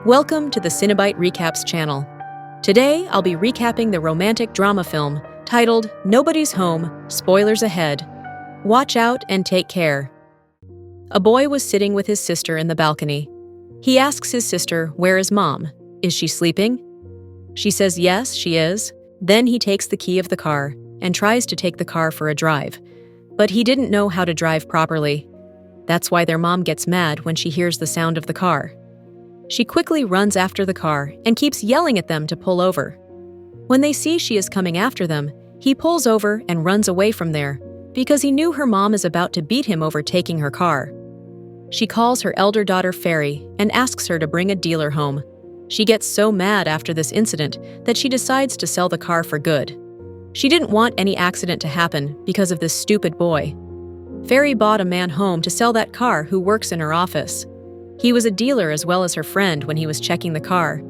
Welcome to the Cinebite Recaps channel. Today, I'll be recapping the romantic drama film titled Nobody's Home, Spoilers Ahead. Watch out and take care. A boy was sitting with his sister in the balcony. He asks his sister, "Where is Mom? Is she sleeping?" She says yes, she is. Then he takes the key of the car and tries to take the car for a drive. But he didn't know how to drive properly. That's why their mom gets mad when she hears the sound of the car. She quickly runs after the car and keeps yelling at them to pull over. When they see she is coming after them, he pulls over and runs away from there because he knew her mom is about to beat him over taking her car. She calls her elder daughter Fairy and asks her to bring a dealer home. She gets so mad after this incident that she decides to sell the car for good. She didn't want any accident to happen because of this stupid boy. Fairy bought a man home to sell that car who works in her office. He was a dealer as well as her friend when he was checking the car.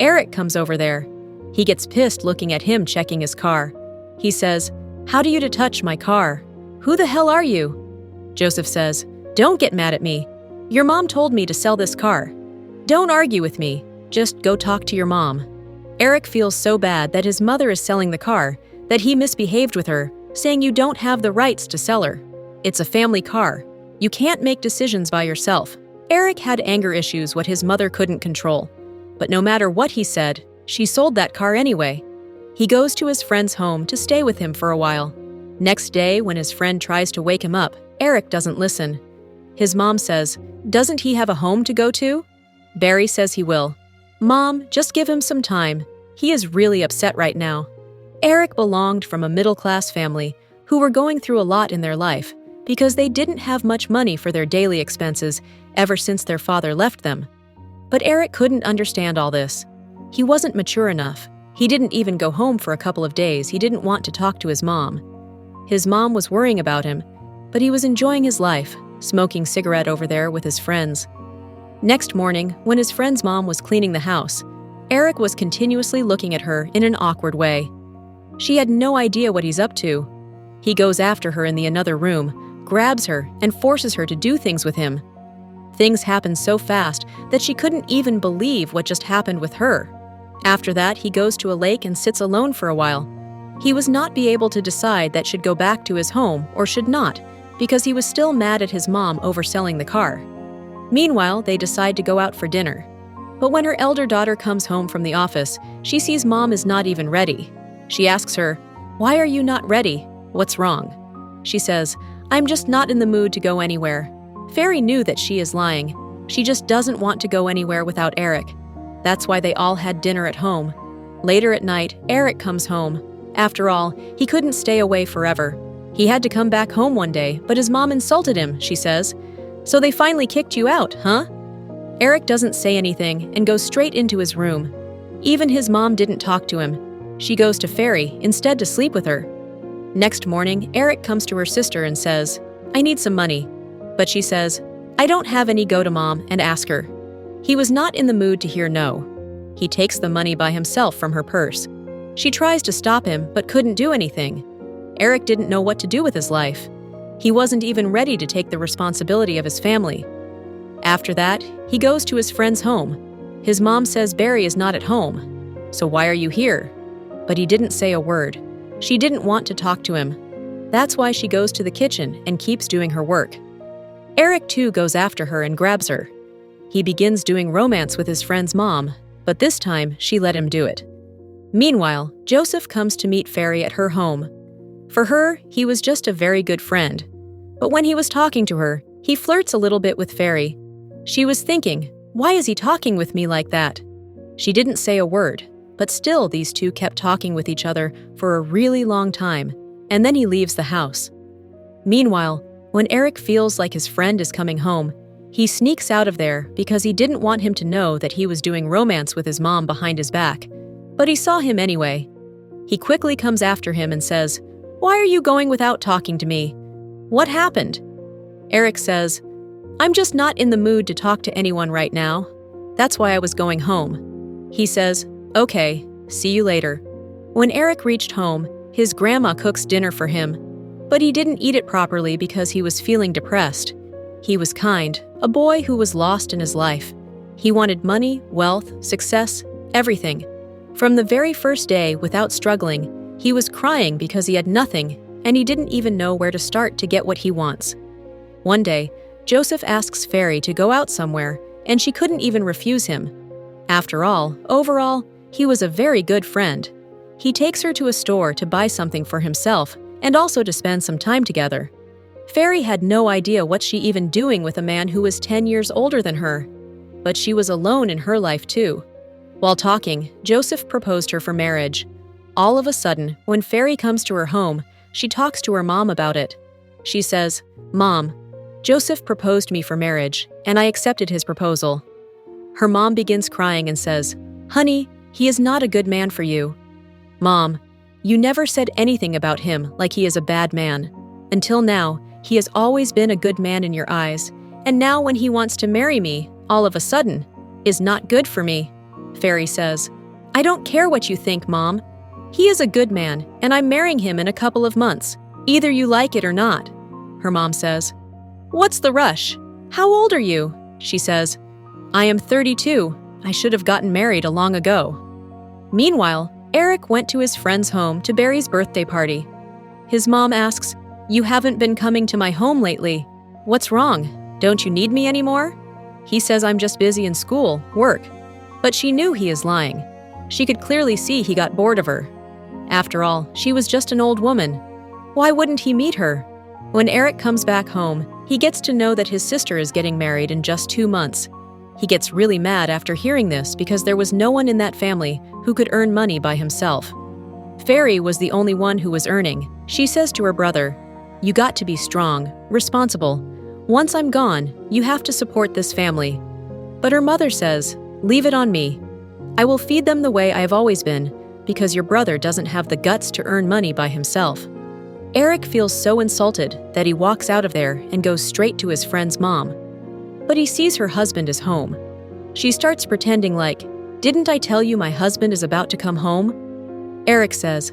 Eric comes over there. He gets pissed looking at him checking his car. He says, "How do you touch my car? Who the hell are you?" Joseph says, "Don't get mad at me. Your mom told me to sell this car. Don't argue with me. Just go talk to your mom." Eric feels so bad that his mother is selling the car that he misbehaved with her, saying you don't have the rights to sell her. It's a family car. You can't make decisions by yourself. Eric had anger issues what his mother couldn't control. But no matter what he said, she sold that car anyway. He goes to his friend's home to stay with him for a while. Next day, when his friend tries to wake him up, Eric doesn't listen. His mom says, "Doesn't he have a home to go to?" Barry says he will. "Mom, just give him some time. He is really upset right now." Eric belonged from a middle-class family who were going through a lot in their life because they didn't have much money for their daily expenses ever since their father left them. But Eric couldn't understand all this. He wasn't mature enough. He didn't even go home for a couple of days. He didn't want to talk to his mom. His mom was worrying about him, but he was enjoying his life, smoking cigarette over there with his friends. Next morning, when his friend's mom was cleaning the house, Eric was continuously looking at her in an awkward way. She had no idea what he's up to. He goes after her in the another room, grabs her, and forces her to do things with him. Things happened so fast that she couldn't even believe what just happened with her. After that, he goes to a lake and sits alone for a while. He was not be able to decide that should go back to his home or should not, because he was still mad at his mom overselling the car. Meanwhile, they decide to go out for dinner. But when her elder daughter comes home from the office, she sees Mom is not even ready. She asks her, "Why are you not ready? What's wrong?" She says, "I'm just not in the mood to go anywhere." Fairy knew that she is lying. She just doesn't want to go anywhere without Eric. That's why they all had dinner at home. Later at night, Eric comes home. After all, he couldn't stay away forever. He had to come back home one day, but his mom insulted him, she says. "So they finally kicked you out, huh?" Eric doesn't say anything and goes straight into his room. Even his mom didn't talk to him. She goes to Fairy instead to sleep with her. Next morning, Eric comes to her sister and says, "I need some money." But she says, "I don't have any, go to Mom and ask her." He was not in the mood to hear no. He takes the money by himself from her purse. She tries to stop him but couldn't do anything. Eric didn't know what to do with his life. He wasn't even ready to take the responsibility of his family. After that, he goes to his friend's home. His mom says Barry is not at home. "So why are you here?" But he didn't say a word. She didn't want to talk to him. That's why she goes to the kitchen and keeps doing her work. Eric too goes after her and grabs her. He begins doing romance with his friend's mom, but this time she let him do it. Meanwhile, Joseph comes to meet Fairy at her home. For her, he was just a very good friend. But when he was talking to her, he flirts a little bit with Fairy. She was thinking, why is he talking with me like that? She didn't say a word, but still these two kept talking with each other for a really long time, and then he leaves the house. Meanwhile, when Eric feels like his friend is coming home, he sneaks out of there because he didn't want him to know that he was doing romance with his mom behind his back. But he saw him anyway. He quickly comes after him and says, "Why are you going without talking to me? What happened?" Eric says, "I'm just not in the mood to talk to anyone right now. That's why I was going home." He says, "Okay, see you later." When Eric reached home, his grandma cooks dinner for him, but he didn't eat it properly because he was feeling depressed. He was kind, a boy who was lost in his life. He wanted money, wealth, success, everything. From the very first day, without struggling, he was crying because he had nothing, and he didn't even know where to start to get what he wants. One day, Joseph asks Fairy to go out somewhere, and she couldn't even refuse him. After all, overall, he was a very good friend. He takes her to a store to buy something for himself and also to spend some time together. Fairy had no idea what she even doing with a man who was 10 years older than her. But she was alone in her life too. While talking, Joseph proposed her for marriage. All of a sudden, when Fairy comes to her home, she talks to her mom about it. She says, "Mom, Joseph proposed me for marriage, and I accepted his proposal." Her mom begins crying and says, "Honey, he is not a good man for you." "Mom, you never said anything about him like he is a bad man. Until now, he has always been a good man in your eyes, and now when he wants to marry me, all of a sudden, is not good for me." Fairy says, "I don't care what you think, Mom. He is a good man, and I'm marrying him in a couple of months, either you like it or not." Her mom says, "What's the rush? How old are you?" She says, "I am 32. I should have gotten married a long ago." Meanwhile, Eric went to his friend's home to Barry's birthday party. His mom asks, "You haven't been coming to my home lately. What's wrong? Don't you need me anymore?" He says, "I'm just busy in school, work." But she knew he is lying. She could clearly see he got bored of her. After all, she was just an old woman. Why wouldn't he meet her? When Eric comes back home, he gets to know that his sister is getting married in just 2 months. He gets really mad after hearing this because there was no one in that family who could earn money by himself. Fairy was the only one who was earning. She says to her brother, "You got to be strong, responsible. Once I'm gone, you have to support this family." But her mother says, "Leave it on me. I will feed them the way I have always been, because your brother doesn't have the guts to earn money by himself." Eric feels so insulted that he walks out of there and goes straight to his friend's mom. But he sees her husband is home. She starts pretending like, "Didn't I tell you my husband is about to come home?" Eric says,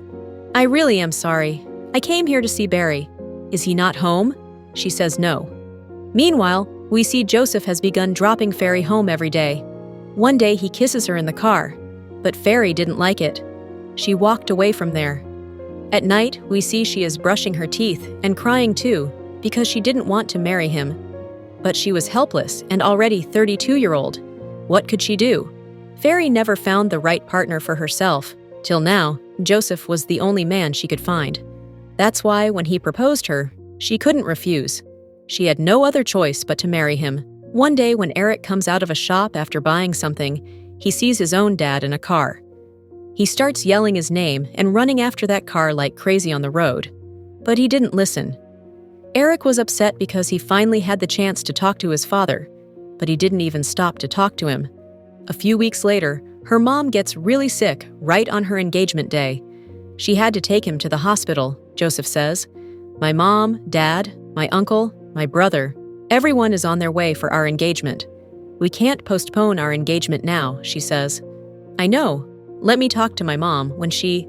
"I really am sorry. I came here to see Barry. Is he not home?" She says no. Meanwhile, we see Joseph has begun dropping Fairy home every day. One day he kisses her in the car, but Fairy didn't like it. She walked away from there. At night, we see she is brushing her teeth and crying too, because she didn't want to marry him. But she was helpless and already 32-year-old. What could she do? Fairy never found the right partner for herself. Till now, Joseph was the only man she could find. That's why when he proposed her, she couldn't refuse. She had no other choice but to marry him. One day when Eric comes out of a shop after buying something, he sees his own dad in a car. He starts yelling his name and running after that car like crazy on the road. But he didn't listen. Eric was upset because he finally had the chance to talk to his father, but he didn't even stop to talk to him. A few weeks later, her mom gets really sick right on her engagement day. She had to take him to the hospital, Joseph says. "My mom, dad, my uncle, my brother, everyone is on their way for our engagement. We can't postpone our engagement now," she says. "I know. Let me talk to my mom." When she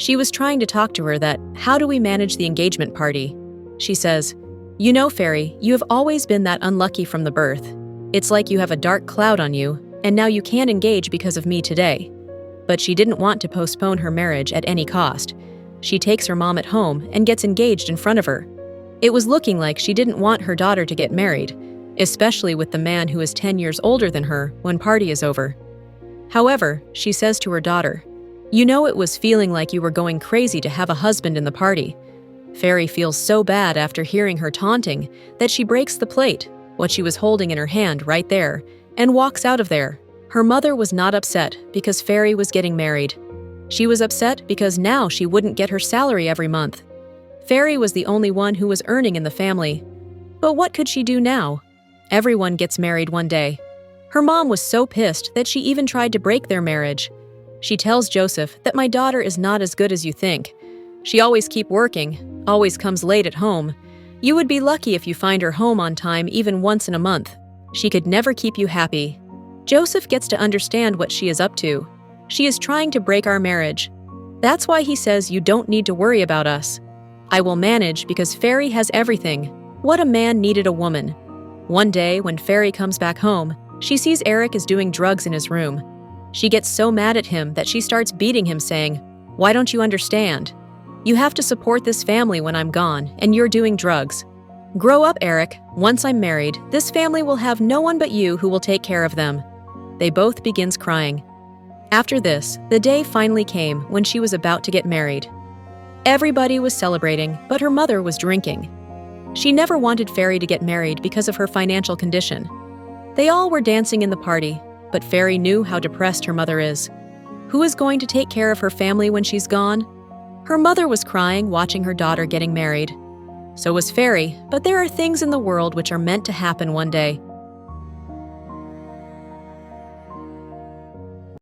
was trying to talk to her that, "How do we manage the engagement party?" She says, "You know, Fairy, you have always been that unlucky from the birth. It's like you have a dark cloud on you, and now you can't engage because of me today." But she didn't want to postpone her marriage at any cost. She takes her mom at home and gets engaged in front of her. It was looking like she didn't want her daughter to get married, especially with the man who is 10 years older than her when party is over. However, she says to her daughter, "You know it was feeling like you were going crazy to have a husband in the party." Fairy feels so bad after hearing her taunting that she breaks the plate, what she was holding in her hand right there, and walks out of there. Her mother was not upset because Fairy was getting married. She was upset because now she wouldn't get her salary every month. Fairy was the only one who was earning in the family. But what could she do now? Everyone gets married one day. Her mom was so pissed that she even tried to break their marriage. She tells Joseph that "My daughter is not as good as you think. She always keep working, always comes late at home. You would be lucky if you find her home on time even once in a month. She could never keep you happy." Joseph gets to understand what she is up to. She is trying to break our marriage. That's why he says, "You don't need to worry about us. I will manage because Fairy has everything." What a man needed a woman. One day when Fairy comes back home, She sees Eric is doing drugs in his room. She gets so mad at him that she starts beating him, saying, "Why don't you understand? You have to support this family when I'm gone, and you're doing drugs. Grow up, Eric. Once I'm married, this family will have no one but you who will take care of them." They both begins crying. After this, the day finally came when she was about to get married. Everybody was celebrating, but her mother was drinking. She never wanted Fairy to get married because of her financial condition. They all were dancing in the party, but Fairy knew how depressed her mother is. Who is going to take care of her family when she's gone? Her mother was crying watching her daughter getting married. So was Fairy, but there are things in the world which are meant to happen one day.